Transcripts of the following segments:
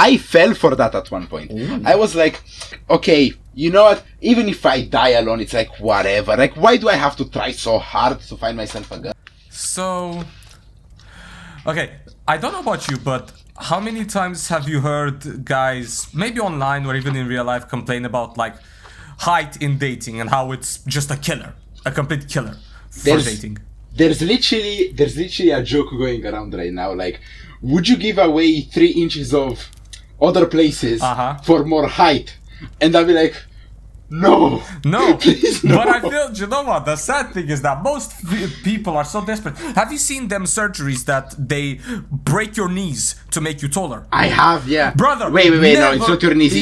I fell for that at one point. Ooh. I was like, okay, you know what? Even if I die alone, it's like, whatever. Like, why do I have to try so hard to find myself a girl? So, okay, I don't know about you, but how many times have you heard guys, maybe online or even in real life, complain about like height in dating and how it's just a killer, a complete killer for dating? There's literally a joke going around right now. Like, would you give away 3 inches of other places for more height? And I'll be like, no, please, no. But I feel, you know what, the sad thing is that most people are so desperate. Have you seen them surgeries that they break your knees to make you taller? I have, yeah. Brother, wait, no, it's not your knees,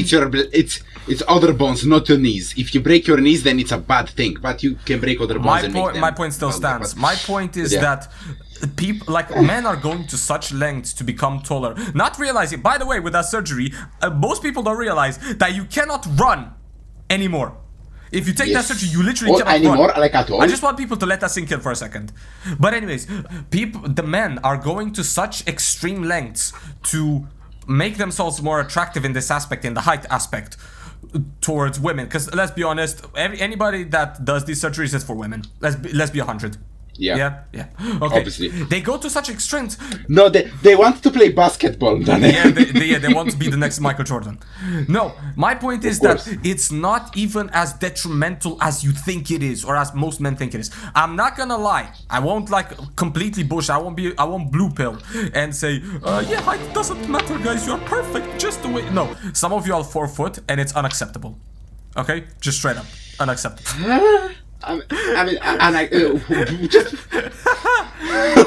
it's other bones, not your knees. If you break your knees, then it's a bad thing, but you can break other bones and make them. My point still stands. My point is that people, like, men are going to such lengths to become taller, not realizing, by the way, with that surgery, most people don't realize that you cannot run anymore. If you take that surgery, you literally cannot run. Like at all. I just want people to let that sink in for a second. But anyways, the men are going to such extreme lengths to make themselves more attractive in this aspect, in the height aspect, towards women. Because let's be honest, anybody that does these surgeries is for women. Let's be 100. Yeah. Okay. Obviously. They go to such extremes. No, they want to play basketball. They want to be the next Michael Jordan. No, my point is that it's not even as detrimental as you think it is, or as most men think it is. I'm not gonna lie. I won't like completely bullshit. I won't blue pill and say, yeah, height doesn't matter, guys. You're perfect just the way. No, some of you are 4 foot, and it's unacceptable. Okay, just straight up unacceptable.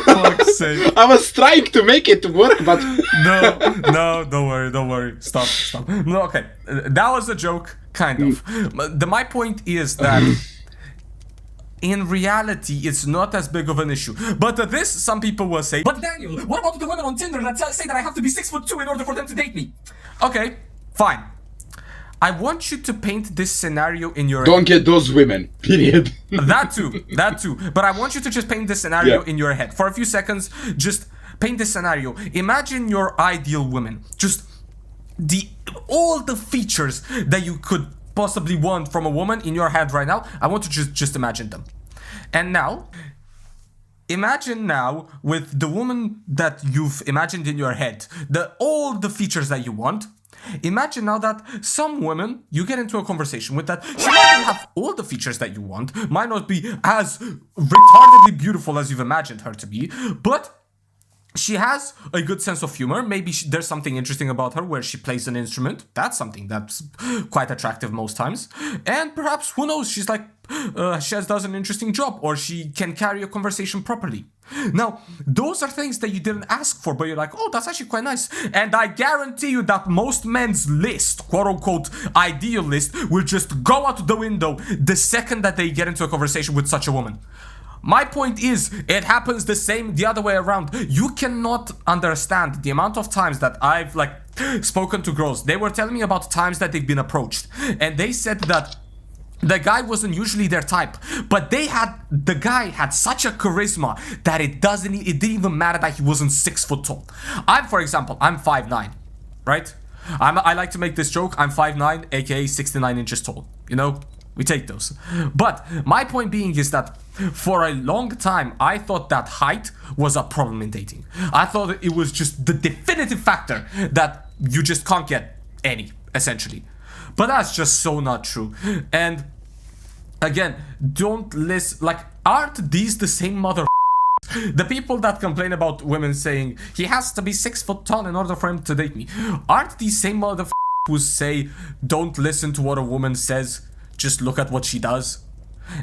Fuck's sake. I was trying to make it work, but no, don't worry. Stop. No, okay, that was a joke, kind of. My point is that in reality, it's not as big of an issue. But this, some people will say, but Daniel, what about the women on Tinder that say that I have to be 6'2" in order for them to date me? Okay, fine. I want you to paint this scenario in your Don't get those women, period. That too. But I want you to just paint this scenario in your head. For a few seconds, just paint this scenario. Imagine your ideal woman. Just all the features that you could possibly want from a woman in your head right now. I want you to just imagine them. And now, imagine now with the woman that you've imagined in your head, all the features that you want. Imagine now that some women, you get into a conversation with that, she might not have all the features that you want, might not be as retardedly beautiful as you've imagined her to be, but she has a good sense of humor. Maybe there's something interesting about her where she plays an instrument. That's something that's quite attractive most times. And perhaps, who knows, she's like, she does an interesting job, or she can carry a conversation properly. Now, those are things that you didn't ask for, but you're like, oh, that's actually quite nice. And I guarantee you that most men's list, quote unquote, ideal list, will just go out the window the second that they get into a conversation with such a woman. My point is, it happens the other way around. You cannot understand the amount of times that I've spoken to girls. They were telling me about times that they've been approached, and they said that the guy wasn't usually their type, but the guy had such a charisma that it didn't even matter that he wasn't 6 foot tall. For example, I'm 5'9", right? I like to make this joke. I'm 5'9", aka 69 inches tall. You know, we take those. But my point being is that for a long time, I thought that height was a problem in dating. I thought it was just the definitive factor that you just can't get any, essentially. But that's just so not true. And again, don't listen. Aren't these the same mother? The people that complain about women saying he has to be 6 foot tall in order for him to date me. Aren't these same mother who say don't listen to what a woman says, just look at what she does?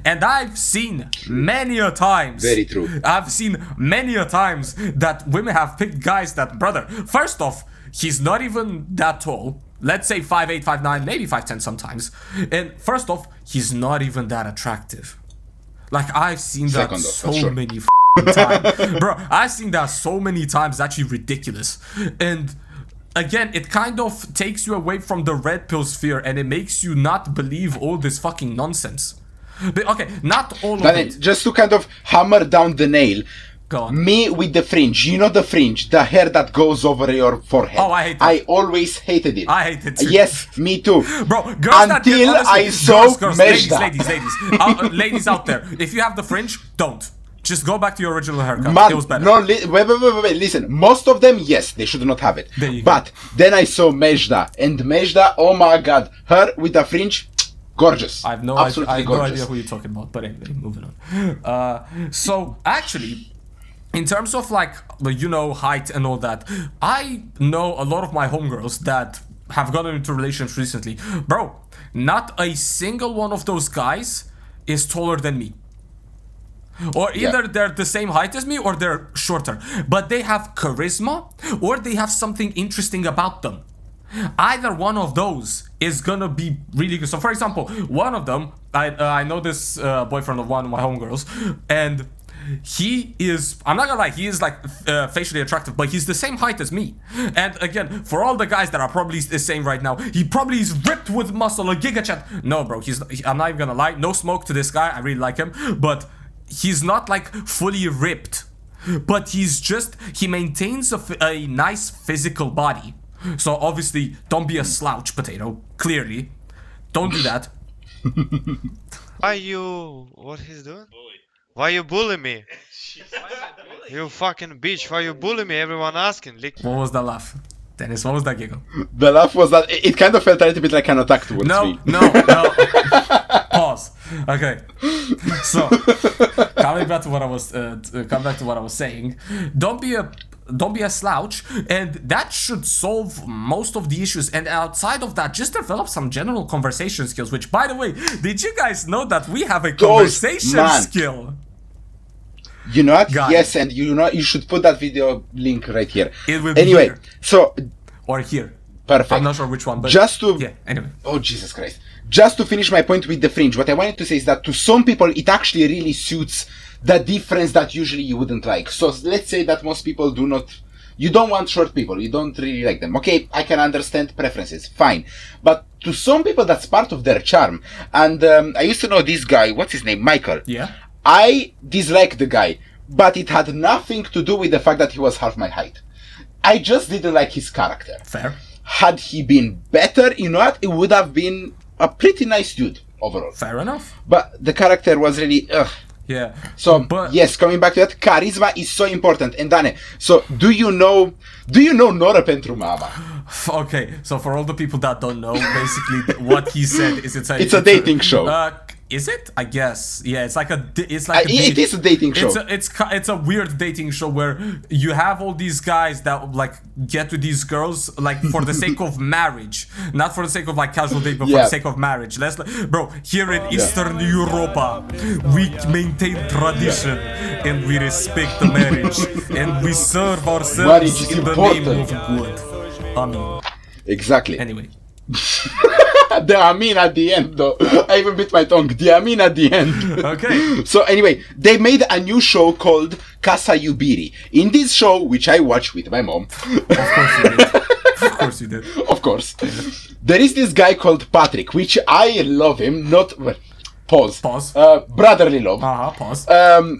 And I've seen many a times. Very true. I've seen many a times that women have picked guys that, brother, first off, he's not even that tall. Let's say 5'8", 5'9", maybe 5'10" sometimes. And first off, he's not even that attractive. I've seen that many times. Bro, I've seen that so many times, it's actually ridiculous. And again, it kind of takes you away from the red pill sphere, and it makes you not believe all this fucking nonsense. But okay, not all of it. Just to kind of hammer down the nail, Go on. Me with the fringe. You know the fringe, the hair that goes over your forehead. Oh, I hate that. I always hated it. I hate it too. Yes, me too. Bro, girls until honestly, I saw girls, Mejda. ladies out there, if you have the fringe, don't. Just go back to your original haircut. Man, it was better. no, wait, listen. Most of them, yes, they should not have it. But then I saw Mejda, and Mejda, oh my god, her with the fringe, gorgeous. I have no idea who you're talking about, but anyway, moving on. So, actually, in terms of like, you know, height and all that, I know a lot of my homegirls that have gotten into relationships recently. Bro, not a single one of those guys is taller than me. Or either they're the same height as me or they're shorter. But they have charisma or they have something interesting about them. Either one of those is gonna be really good. So for example, one of them, I know this boyfriend of one of my homegirls, and he is, I'm not gonna lie, he is like facially attractive, but he's the same height as me. And again, for all the guys that are probably the same right now, he probably is ripped with muscle, a giga chat. No, bro, I'm not even gonna lie, no smoke to this guy, I really like him, but he's not like fully ripped. But he maintains a nice physical body. So obviously, don't be a slouch potato, clearly. Don't do that. What he's doing? Why you bully me? You fucking bitch, why you bully me? Everyone asking. What was that laugh? Dennis, what was that giggle? The laugh was that it kind of felt a little bit like an attack towards me. No. Pause. Okay. So, coming back to what I was saying, don't be a slouch, and that should solve most of the issues. And outside of that, just develop some general conversation skills, which, by the way, did you guys know that we have a conversation skill? You know what? Yes, and you know you should put that video link right here. It will be here. So or here. Perfect. I'm not sure which one, but anyway. Oh Jesus Christ. Just to finish my point with the fringe, what I wanted to say is that to some people it actually really suits the difference that usually you wouldn't like. So let's say that most people you don't want short people, you don't really like them. Okay, I can understand preferences, fine. But to some people that's part of their charm. And I used to know this guy, what's his name? Michael. Yeah. I disliked the guy, but it had nothing to do with the fact that he was half my height. I just didn't like his character. Fair. Had he been better, you know what? It would have been a pretty nice dude overall. Fair enough. But the character was really Yeah. So yes, coming back to that, charisma is so important. And Dane, so do you know Nora pentru Mama? Okay, so for all the people that don't know, basically what he said is it's a dating show. Is it? I guess. Yeah, it is a dating show. It's a weird dating show where you have all these guys that like get to these girls like for the sake of marriage, not for the sake of like casual date, but for the sake of marriage. Bro, here in Eastern Europa, we maintain tradition and we respect the marriage and we serve ourselves in the name of God. Amen. Exactly. Anyway. The Amin at the end, though. I even bit my tongue. The Amin at the end. Okay. So anyway, they made a new show called Casa Iubiri. In this show, which I watched with my mom. Of course you did. Of course you did. Of course. There is this guy called Patrick, which I love him. Pause. Brotherly love. Pause.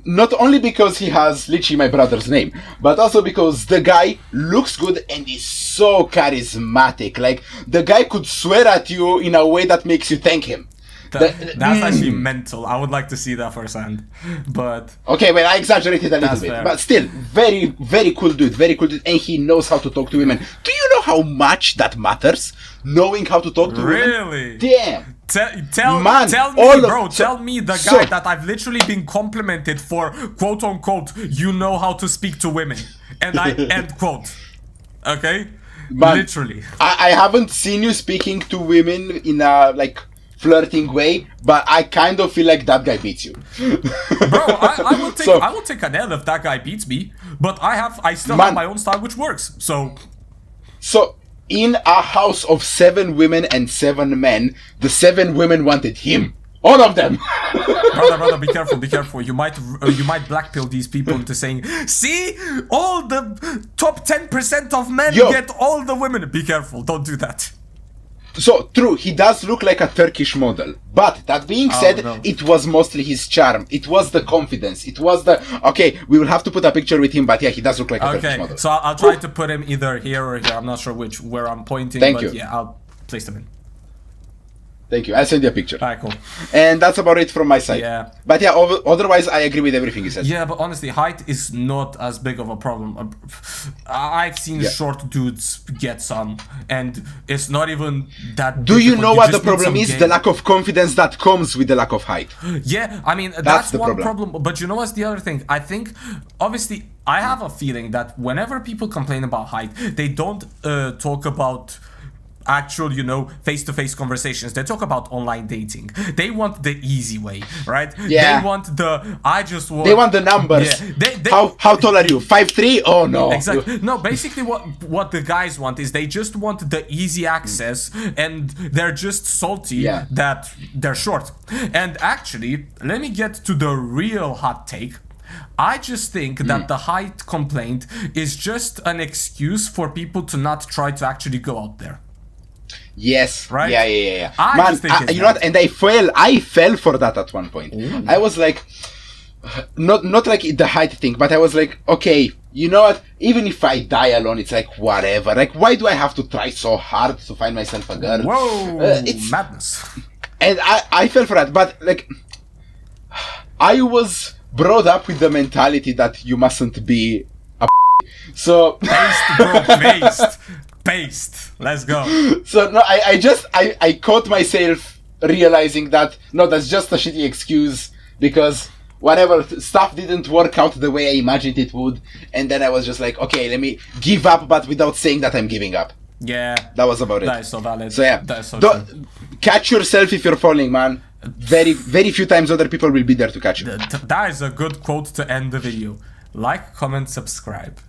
Not only because he has literally my brother's name, but also because the guy looks good and is so charismatic. Like, the guy could swear at you in a way that makes you thank him. That's actually mental. I would like to see that firsthand. But okay, well, I exaggerated a little bit. Fair. But still, very, very cool dude. Very cool dude. And he knows how to talk to women. Do you know how much that matters? Knowing how to talk to women? Really? Damn. Tell me the guy that I've literally been complimented for, quote unquote, you know how to speak to women. And I end quote. Okay? Man, literally. I haven't seen you speaking to women in a, like, flirting way, but I kind of feel like that guy beats you. Bro, I will take an L if that guy beats me, but I still have my own style which works. So in a house of 7 women and 7 men, the 7 women wanted him. All of them. brother, be careful. You might blackpill these people into saying, see, all the top 10% of men get all the women. Be careful, don't do that. So true, he does look like a Turkish model. But that being said, no. it was mostly his charm. It was the confidence. It was the okay. We will have to put a picture with him, but yeah, he does look like a Turkish model. So I'll try to put him either here or here. I'm not sure where I'm pointing. Thank but you. Yeah, I'll place them in. Thank you. I'll send you a picture. Alright, cool. And that's about it from my side. Yeah. But yeah, otherwise I agree with everything you said. Yeah, but honestly, height is not as big of a problem. I've seen short dudes get some, and it's not even that. Do you difficult. know what the just need problem some is? game. The lack of confidence that comes with the lack of height. Yeah, I mean, that's the one problem. But you know what's the other thing? I think, obviously, I have a feeling that whenever people complain about height, they don't talk about actual, you know, face-to-face conversations. They talk about online dating. They want the easy way, right? Yeah. They want They want the numbers. Yeah. How tall are you? 5'3"? Oh no. Exactly. No, basically what the guys want is they just want the easy access, and they're just salty that they're short. And actually, let me get to the real hot take. I just think that the height complaint is just an excuse for people to not try to actually go out there. Yes. Right? Yeah. I Man, just think you know what? And I fell for that at one point. Ooh. I was like, not like the height thing, but I was like, okay, you know what? Even if I die alone, it's like whatever. Like, why do I have to try so hard to find myself a girl? Whoa, it's madness. And I fell for that, but like, I was brought up with the mentality that you mustn't be a so Paste, bro, paste. Let's go. So no, I caught myself realizing that no, that's just a shitty excuse because whatever stuff didn't work out the way I imagined it would, and then I was just like, okay, let me give up, but without saying that I'm giving up. Yeah, that was about it. That is so valid. So yeah, that is so true. Catch yourself if you're falling, man. Very few times other people will be there to catch you. That is a good quote to end the video. Like, comment, subscribe.